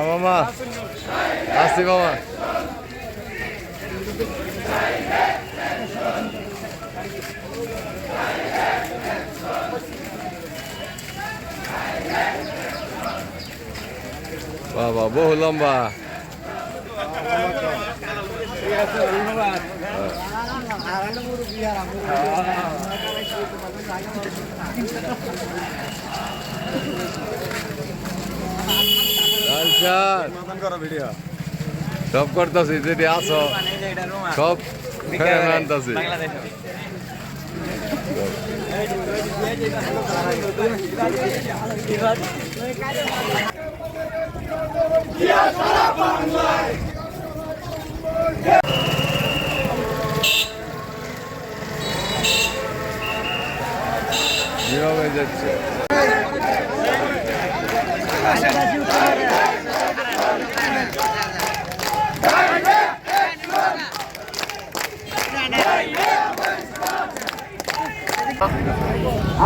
মামা আসছি মামা বাবা বহু লম্বা সব করতেছি যদি আসো সব আনতেছি কিভাবে যাচ্ছে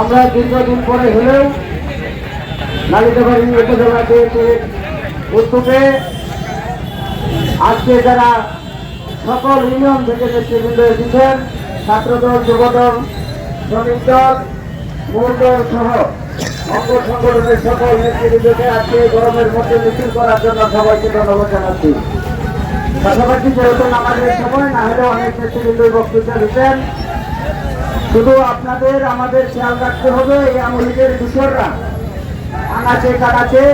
আমরা দীর্ঘদিন পরে হলেও নালিতাবাড়ী উপজেলা বিএনপির উদ্যোগে আজকে যারা সকল ইউনিয়ন থেকে নেতৃবৃন্দ এসেছেন, ছাত্রদল, যুবদল, শ্রমিক দল, মূল দল সহ অঙ্গ সংগঠনের সকল নেতৃবৃন্দকে আজকে গরমের মধ্যে মিছিল করার জন্য সবাইকে ধন্যবাদ জানাচ্ছি। পাশাপাশি যেহেতু নামাজের সময় না হলেও অনেক নেতৃবৃন্দ বক্তৃতা দিচ্ছেন, শুধু আপনাদের আমাদের খেয়াল রাখতে হবে এই আওয়ামী লীগের দূষররা আনাচে কানাচে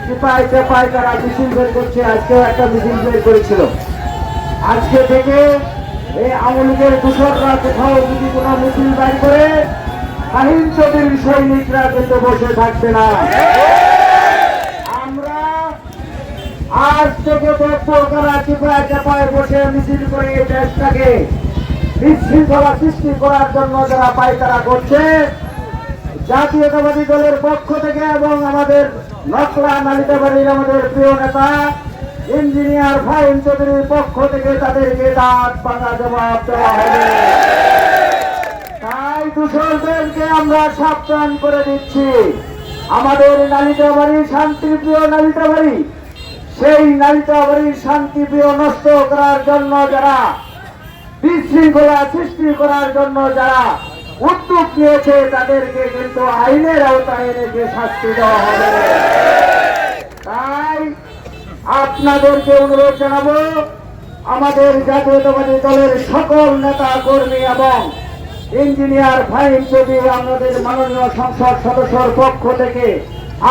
চিপায় চেপায় তারা মিছিল বের করছে। আজকেও একটা মিছিল বের করেছিল। আজকে থেকে এই আওয়ামী লীগের দূষররা কোথাও যদি কোনো মিছিল বের করে কাহিন চৌধুরীর সৈনিকরা কিন্তু বসে থাকবে না। আমরা আজ থেকে দেখবো তারা চিপায় চেপায় বসে মিছিল করে এই দেশটাকে বিশৃঙ্খলা সৃষ্টি করার জন্য যারা পায়তারা করছে, জাতীয়তাবাদী দলের পক্ষ থেকে এবং আমাদের নকলা নালিতাবাড়ির আমাদের প্রিয় নেতা ইঞ্জিনিয়ার ফাহিম চৌধুরীর পক্ষ থেকে তাদেরকে দাঁত ভাঙা জবাব দেওয়া হবে। তাই দূষণদেরকে আমরা সাবধান করে দিচ্ছি। আমাদের নালিতাবাড়ি শান্তিপ্রিয় নালিতাবাড়ি, সেই নালিতাবাড়ির শান্তিপ্রিয় নষ্ট করার জন্য যারা বিশৃঙ্খলা সৃষ্টি করার জন্য যারা উদ্যোগ নিয়েছে তাদেরকে কিন্তু আইনের আওতায় এনেকে শাস্তি দেওয়া হবে। তাই আপনাদেরকে অনুরোধ জানাবো, আমাদের জাতীয়তাবাদী দলের সকল নেতা কর্মী এবং ইঞ্জিনিয়ার ফাহিম চৌধুরী আমাদের মাননীয় সংসদ সদস্যর পক্ষ থেকে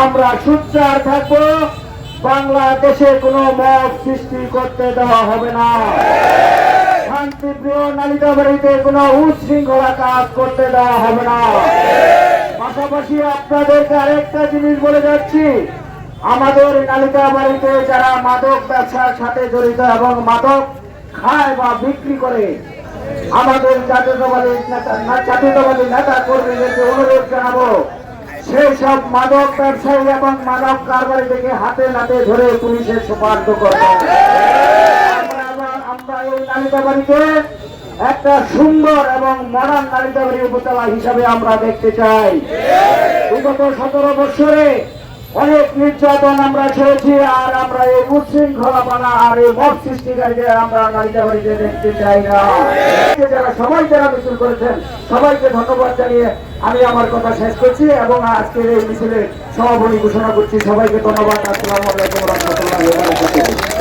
আমরা সোচ্চার থাকবো। বাংলাদেশে কোনো মত সৃষ্টি করতে দেওয়া হবে না। শান্তিপ্রিয় নালিতাবাড়িতে কোনো উচ্ছৃঙ্খলা কাজ করতে দেওয়া হবে না। পাশাপাশি আপনাদেরকে আরেকটা জিনিস বলে যাচ্ছি, আমাদের নালিতাবাড়িতে যারা মাদক ব্যবসার সাথে জড়িত এবং মাদক খায় বা বিক্রি করে, আমাদের জাতীয়তাবাদী নেতা কর্মীদেরকে অনুরোধ জানাবো সেই সব মাদক ব্যবসায়ী এবং মাদক কারবারি থেকে হাতে নাতে ধরে পুলিশের সুপার্দ করব। আমরা এই নালিতাবাড়িকে একটা সুন্দর এবং মডার্ন নালিতাবাড়ি উপজেলা হিসাবে আমরা দেখতে চাই। বিগত 17 বছরে অনেক নির্যাতন আমরা ছেড়েছি, আর আমরা এই উচ্ছৃঙ্খলাপানা আর এই মত সৃষ্টিকারীদের আমরা নালিতাবাড়িতে দেখতে চাই না। সবাই যারা মিছিল করেছেন সবাইকে ধন্যবাদ জানিয়ে আমি আমার কথা শেষ করছি এবং আজকের এই মিছিলের সভাপতি ঘোষণা করছি। সবাইকে ধন্যবাদ। আসসালামু আলাইকুম ওয়া রাহমাতুল্লাহি ওয়া বারাকাতুহু।